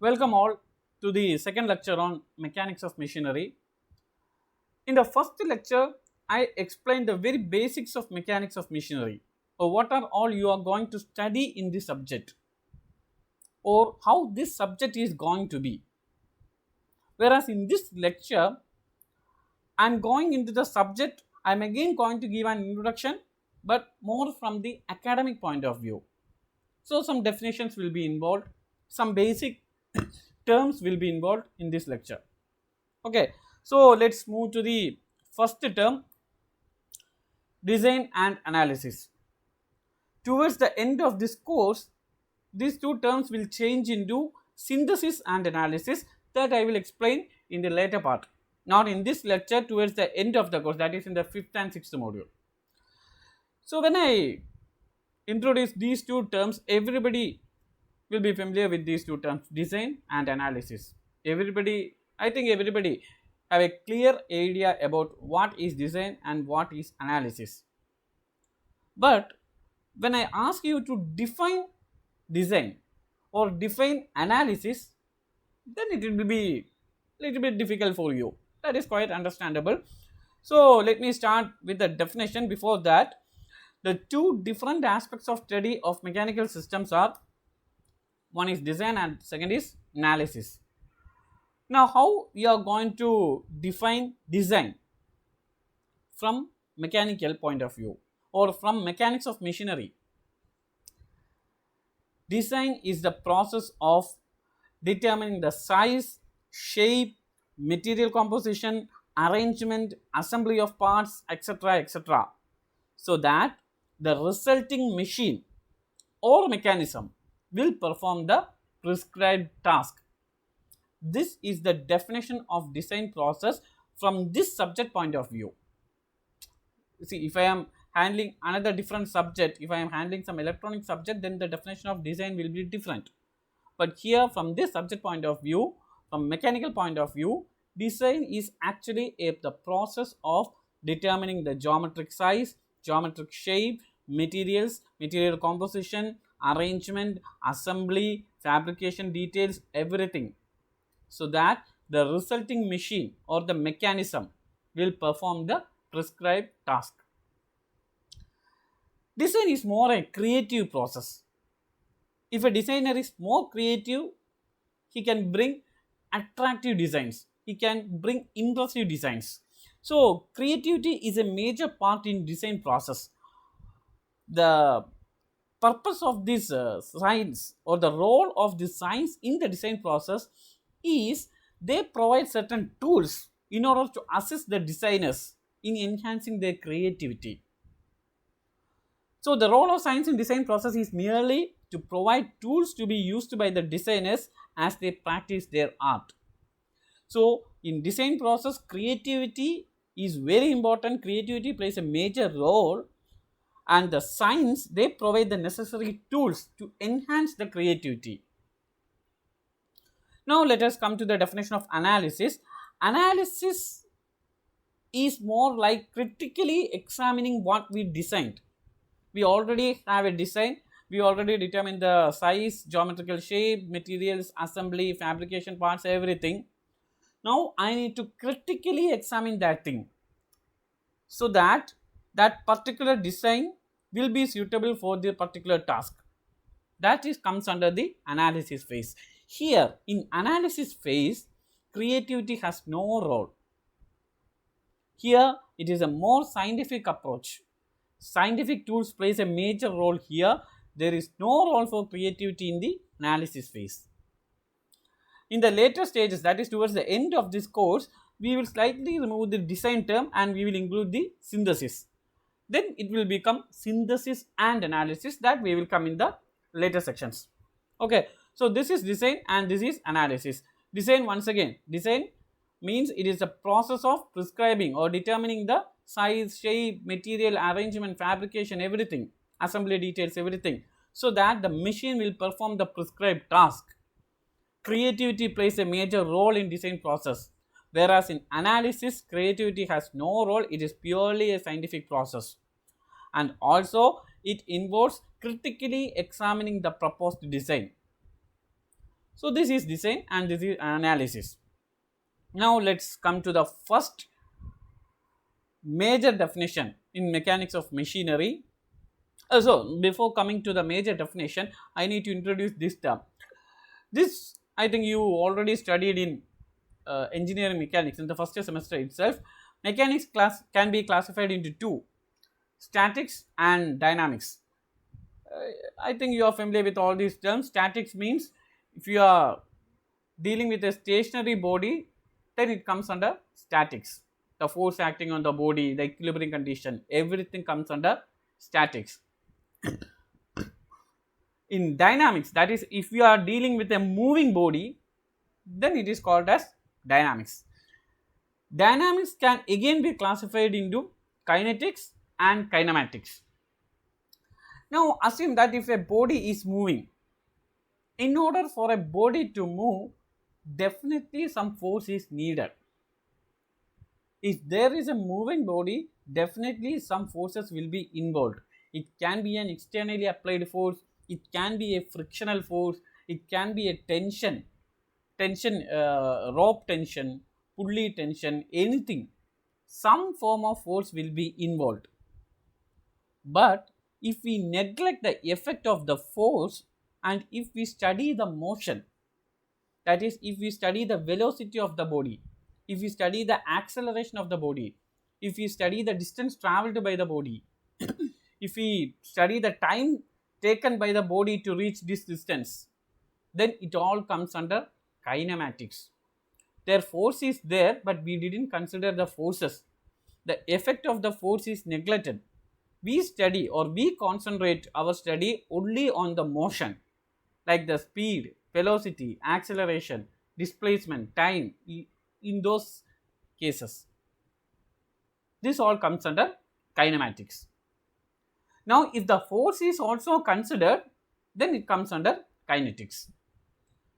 Welcome all to the second lecture on mechanics of machinery. In the first lecture, I explained the very basics of mechanics of machinery, or what are all you are going to study in this subject, or how this subject is going to be. Whereas in this lecture, I am going into the subject, I am again going to give an introduction, but more from the academic point of view. So, some definitions will be involved, some basic terms will be involved in this lecture. Okay, so let's move to the first term, design and analysis. Towards the end of this course, these two terms will change into synthesis and analysis, that I will explain in the later part. Not in this lecture, towards the end of the course, that is in the 5th and 6th module. So, when I introduce these two terms, everybody will be familiar with these two terms, design and analysis. I think everybody have a clear idea about what is design and what is analysis. But when I ask you to define design or define analysis, then it will be little bit difficult for you. That is quite understandable. So let me start with the definition. Before that, the two different aspects of study of mechanical systems are, one is design and second is analysis. Now, how we are going to define design from mechanical point of view or from mechanics of machinery? Design is the process of determining the size, shape, material composition, arrangement, assembly of parts, etc., so that the resulting machine or mechanism will perform the prescribed task. This is the definition of design process from this subject point of view. See, if I am handling another different subject, if I am handling some electronic subject, then the definition of design will be different. But here, from this subject point of view, from mechanical point of view, design is actually the process of determining the geometric size, geometric shape, materials, material composition, arrangement, assembly, fabrication details, everything, so that the resulting machine or the mechanism will perform the prescribed task. Design is more a creative process. If a designer is more creative, he can bring attractive designs, he can bring impressive designs. So creativity is a major part in design process. The purpose of this science, or the role of this science in the design process, is they provide certain tools in order to assist the designers in enhancing their creativity. So the role of science in design process is merely to provide tools to be used by the designers as they practice their art. So in design process, creativity is very important. Creativity plays a major role, and the science, they provide the necessary tools to enhance the creativity. Now let us come to the definition of analysis. Analysis is more like critically examining what we designed. We already have a design, we already determine the size, geometrical shape, materials, assembly, fabrication parts, everything. Now I need to critically examine that thing, so that that particular design will be suitable for the particular task. That is comes under the analysis phase. Here in analysis phase, creativity has no role. Here it is a more scientific approach. Scientific tools plays a major role here. There is no role for creativity in the analysis phase. In the later stages, that is towards the end of this course, we will slightly remove the design term and we will include the synthesis. Then it will become synthesis and analysis, that we will come in the later sections. Okay, so this is design and this is analysis. Design, once again, design means it is a process of prescribing or determining the size, shape, material, arrangement, fabrication, everything, assembly details, everything, so that the machine will perform the prescribed task. Creativity plays a major role in design process, whereas in analysis, creativity has no role. It is purely a scientific process, and also it involves critically examining the proposed design. So, this is design and this is analysis. Now, let us come to the first major definition in mechanics of machinery. So, before coming to the major definition, I need to introduce this term. This I think you already studied in engineering mechanics in the first semester itself. Mechanics class can be classified into two: statics and dynamics. I think you are familiar with all these terms. Statics means if you are dealing with a stationary body, then it comes under statics. The force acting on the body, the equilibrium condition, everything comes under statics. In dynamics, that is, if you are dealing with a moving body, then it is called as dynamics. Dynamics can again be classified into kinetics and kinematics. Now, assume that if a body is moving, in order for a body to move, definitely some force is needed. If there is a moving body, definitely some forces will be involved. It can be an externally applied force, it can be a frictional force, it can be a tension, rope tension, pulley tension, anything. Some form of force will be involved. But if we neglect the effect of the force and if we study the motion, that is, if we study the velocity of the body, if we study the acceleration of the body, if we study the distance travelled by the body, if we study the time taken by the body to reach this distance, then it all comes under kinematics. Their force is there, but we didn't consider the forces. The effect of the force is neglected. We study or we concentrate our study only on the motion, like the speed, velocity, acceleration, displacement, time, in those cases. This all comes under kinematics. Now, if the force is also considered, then it comes under kinetics.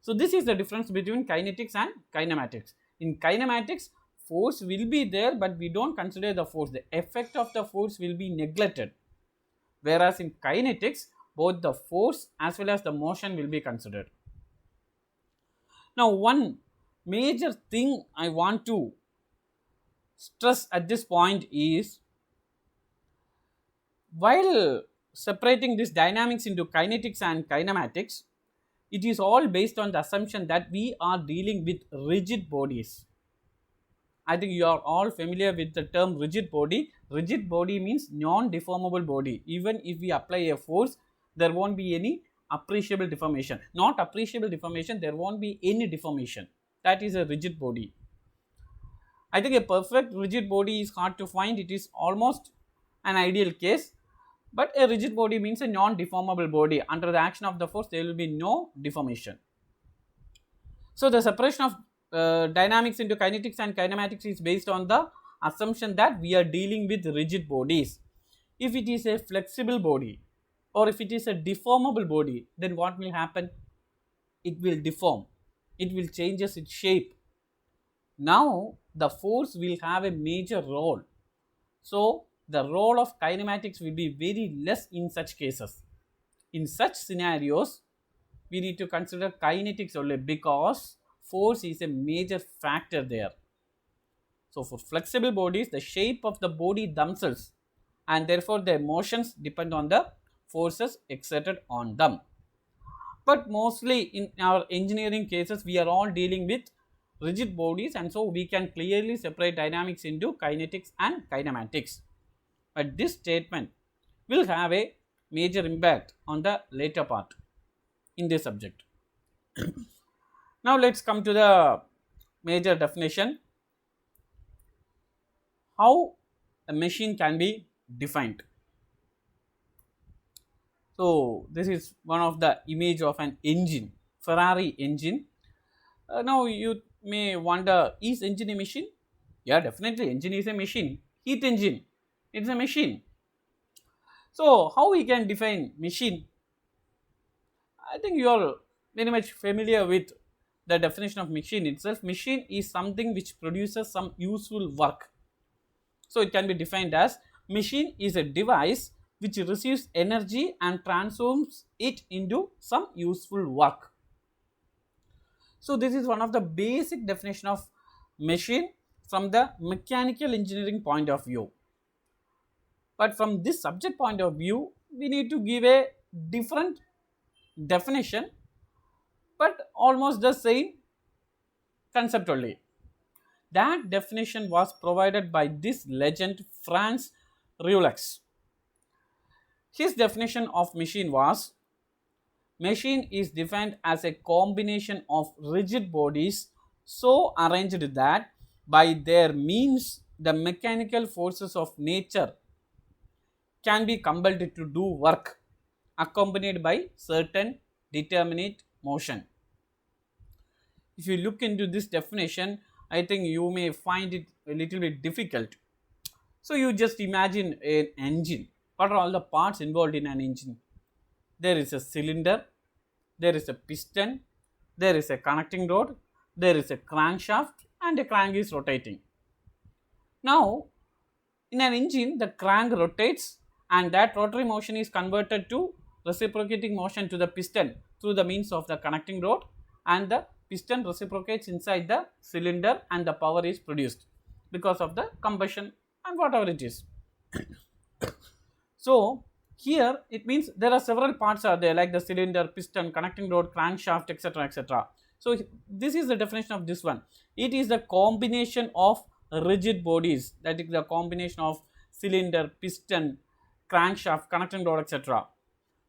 So, this is the difference between kinetics and kinematics. In kinematics, force will be there, but we don't consider the force. The effect of the force will be neglected. Whereas in kinetics, both the force as well as the motion will be considered. Now, one major thing I want to stress at this point is, while separating this dynamics into kinetics and kinematics, it is all based on the assumption that we are dealing with rigid bodies. I think you are all familiar with the term rigid body. Rigid body means non-deformable body. Even if we apply a force, there won't be any appreciable deformation. Not appreciable deformation, there won't be any deformation. That is a rigid body. I think a perfect rigid body is hard to find. It is almost an ideal case. But a rigid body means a non-deformable body. Under the action of the force, there will be no deformation. So, the separation of dynamics into kinetics and kinematics is based on the assumption that we are dealing with rigid bodies. If it is a flexible body or if it is a deformable body, then what will happen? It will deform. It will change its shape. Now, the force will have a major role. So, the role of kinematics will be very less in such cases. In such scenarios, we need to consider kinetics only because force is a major factor there. So, for flexible bodies, the shape of the body themselves and therefore their motions depend on the forces exerted on them. But mostly in our engineering cases, we are all dealing with rigid bodies, and so we can clearly separate dynamics into kinetics and kinematics. But this statement will have a major impact on the later part in this subject. Now, let us come to the major definition. How a machine can be defined. So, this is one of the image of an engine, Ferrari engine. Now, you may wonder, is engine a machine? Yeah, definitely engine is a machine. Heat engine, it is a machine. So, how we can define machine? I think you are very much familiar with the definition of machine itself. Machine is something which produces some useful work. So, it can be defined as machine is a device which receives energy and transforms it into some useful work. So this is one of the basic definition of machine from the mechanical engineering point of view. But from this subject point of view, we need to give a different definition, but almost the same concept only. That definition was provided by this legend Franz Reulex. His definition of machine was: machine is defined as a combination of rigid bodies so arranged that by their means the mechanical forces of nature can be compelled to do work accompanied by certain determinate motion. If you look into this definition, I think you may find it a little bit difficult. So you just imagine an engine. What are all the parts involved in an engine? There is a cylinder, there is a piston, there is a connecting rod, there is a crankshaft, and a crank is rotating. Now, in an engine, the crank rotates and that rotary motion is converted to reciprocating motion to the piston through the means of the connecting rod, and the piston reciprocates inside the cylinder and the power is produced because of the combustion and whatever it is. So here it means there are several parts are there, like the cylinder, piston, connecting rod, crankshaft, etc., etc. So this is the definition of this one. It is the combination of rigid bodies, that is the combination of cylinder, piston, crankshaft, connecting rod, etc.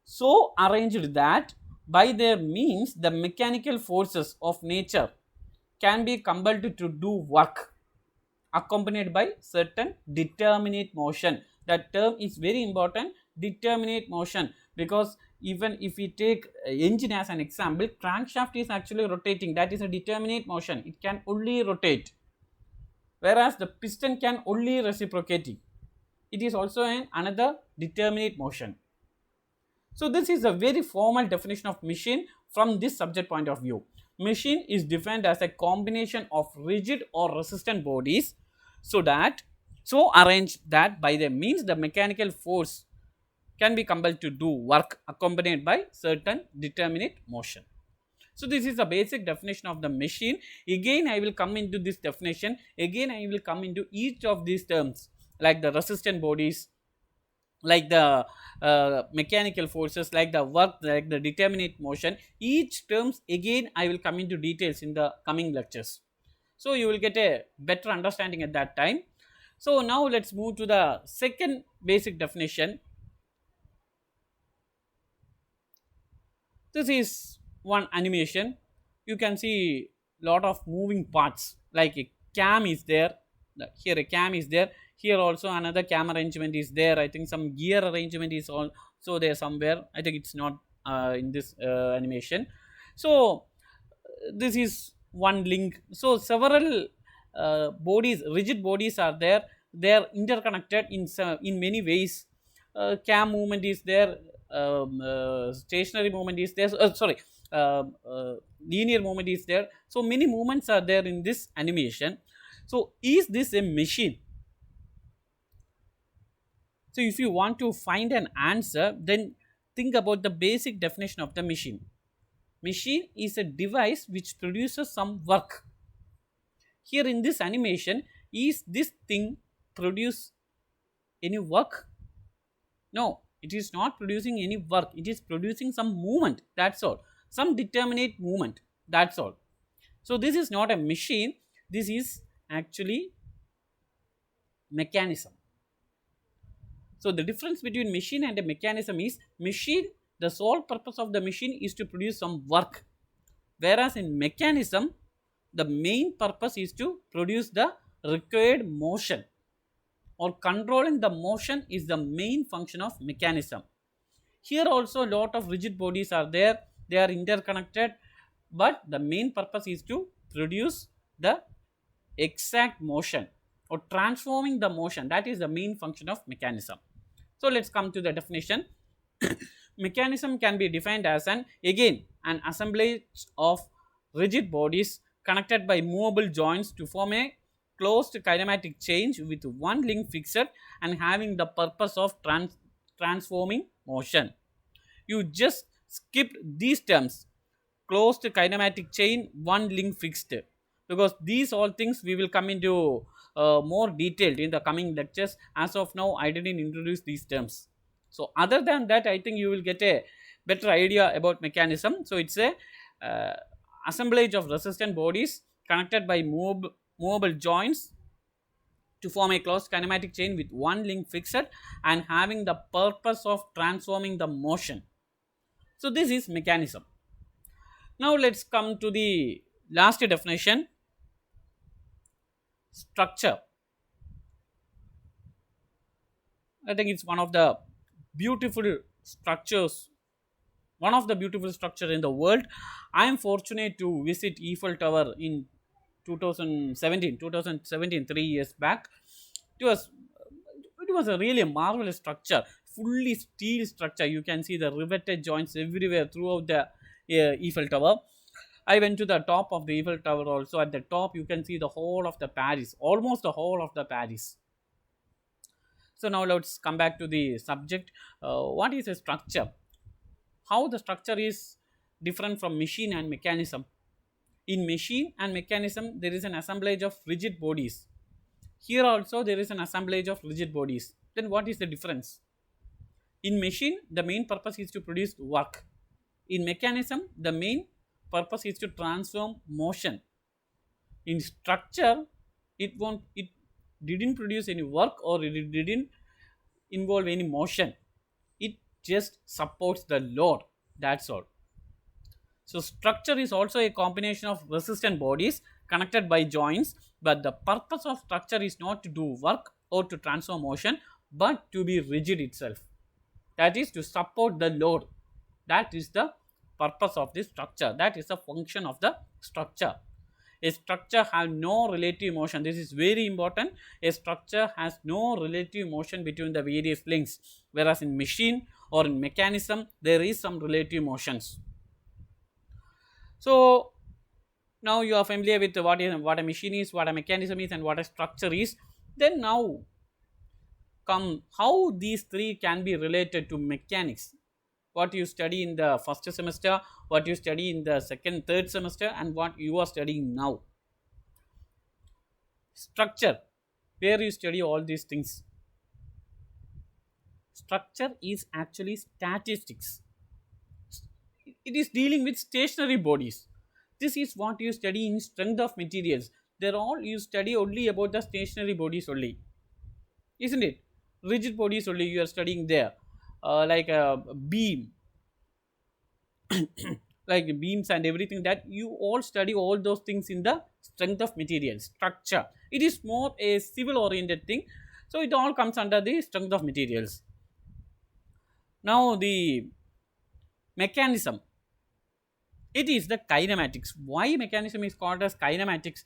so arranged that by their means the mechanical forces of nature can be compelled to do work accompanied by certain determinate motion. That term is very important, determinate motion, because even if we take engine as an example, crankshaft is actually rotating, that is a determinate motion, it can only rotate, whereas the piston can only reciprocate, it is also another determinate motion. So this is a very formal definition of machine from this subject point of view. Machine is defined as a combination of rigid or resistant bodies so arranged that by their means the mechanical force can be compelled to do work accompanied by certain determinate motion. So this is the basic definition of the machine. Again I will come into this definition, again I will come into each of these terms, like the resistant bodies, like the mechanical forces, like the work, like the determinate motion. Each terms again I will come into details in the coming lectures. So you will get a better understanding at that time. So now let us move to the second basic definition. This is one animation. You can see lot of moving parts, like a cam is there, here a cam is there, here also another cam arrangement is there. I think some gear arrangement is also there somewhere. I think it's not in this animation. So this is one link. So several bodies, rigid bodies are there. They are interconnected in many ways. Cam movement is there, stationary movement is there. Linear movement is there. So many movements are there in this animation. So is this a machine? So if you want to find an answer, then think about the basic definition of the machine. Machine is a device which produces some work. Here in this animation, is this thing produce any work? No, it is not producing any work. It is producing some movement, that's all. Some determinate movement, that's all. So this is not a machine, this is actually mechanism. So the difference between machine and a mechanism is, machine, the sole purpose of the machine is to produce some work, whereas in mechanism the main purpose is to produce the required motion, or controlling the motion is the main function of mechanism. Here also a lot of rigid bodies are there, they are interconnected, but the main purpose is to produce the exact motion or transforming the motion, that is the main function of mechanism. So let us come to the definition. Mechanism can be defined as an assemblage of rigid bodies connected by movable joints to form a closed kinematic chain with one link fixed and having the purpose of transforming motion. You just skipped these terms. closed kinematic chain, one link fixed, because these all things we will come into more detailed in the coming lectures. As of now, I didn't introduce these terms. So, other than that, I think you will get a better idea about mechanism. So, it is a uh, assemblage of resistant bodies connected by movable joints to form a closed kinematic chain with one link fixed and having the purpose of transforming the motion. So, this is mechanism. Now, let us come to the last definition, structure. I think it is one of the beautiful structures, one of the beautiful structure in the world. I am fortunate to visit Eiffel Tower in 2017, 3 years back. It was it was a really marvelous structure, fully steel structure. You can see the riveted joints everywhere throughout the Eiffel Tower. I went to the top of the Eiffel Tower also. At the top, you can see the whole of the Paris, almost the whole of the Paris. So now let's come back to the subject. What is a structure? How the structure is different from machine and mechanism? In machine and mechanism, there is an assemblage of rigid bodies. Here also there is an assemblage of rigid bodies. Then what is the difference? In machine, the main purpose is to produce work. In mechanism, the main purpose is to transform motion. In structure, it didn't produce any work, or it didn't involve any motion. It just supports the load. That's all. So, structure is also a combination of resistant bodies connected by joints, but the purpose of structure is not to do work or to transform motion, but to be rigid itself. That is to support the load. That is the purpose of this structure. That is the function of the structure. A structure has no relative motion. This is very important. A structure has no relative motion between the various links, whereas in machine or in mechanism, there is some relative motions. So, now you are familiar with what a machine is, what a mechanism is, and what a structure is. Then now come how these three can be related to mechanics. What you study in the first semester, what you study in the second, third semester, and what you are studying now. Structure, where you study all these things. Structure is actually statistics. It is dealing with stationary bodies. This is what you study in strength of materials. They're all you study only about the stationary bodies only, isn't it? Rigid bodies only you are studying there, like a beam, like beams and everything, that you all study all those things in the strength of materials. Structure, it is more a civil oriented thing, so it all comes under the strength of materials. Now the mechanism, it is the kinematics. Why mechanism is called as kinematics?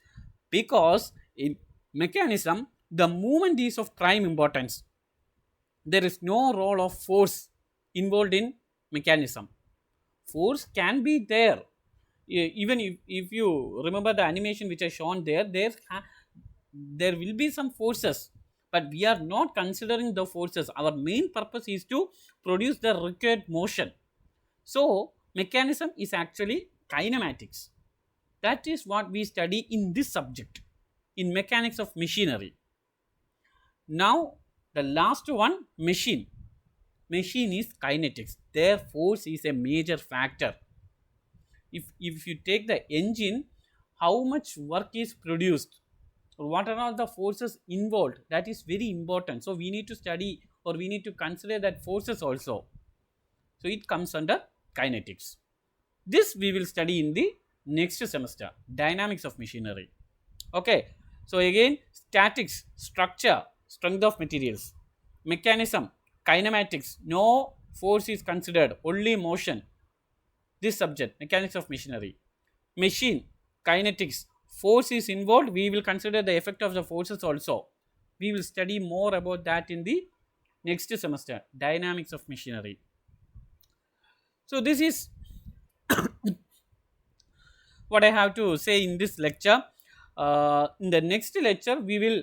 Because in mechanism the movement is of prime importance. There is no role of force involved in mechanism. Force can be there, even if you remember the animation which I shown there, there will be some forces, but we are not considering the forces. Our main purpose is to produce the required motion. So, mechanism is actually kinematics. That is what we study in this subject, in mechanics of machinery. Now, the last one, machine. Machine is kinetics. Their force is a major factor. If you take the engine, how much work is produced, or what are all the forces involved, that is very important. So, we need to study, or we need to consider that forces also. So, it comes under kinetics. This we will study in the next semester, dynamics of machinery. Okay. So, again statics, structure, strength of materials. Mechanism, kinematics, no force is considered, only motion. This subject, mechanics of machinery. Machine, kinetics, force is involved, we will consider the effect of the forces also. We will study more about that in the next semester, dynamics of machinery. So, this is what I have to say in this lecture. In the next lecture, we will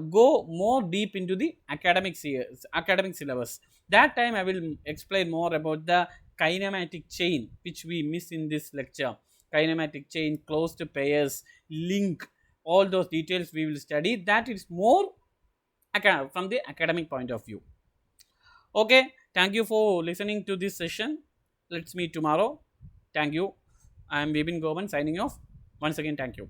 go more deep into the academic syllabus. That time I will explain more about the kinematic chain which we miss in this lecture. Kinematic chain, closed pairs, link, all those details we will study. That is more from the academic point of view. Okay, thank you for listening to this session. Let's meet tomorrow. Thank you. I am Vipin Govan signing off. Once again, thank you.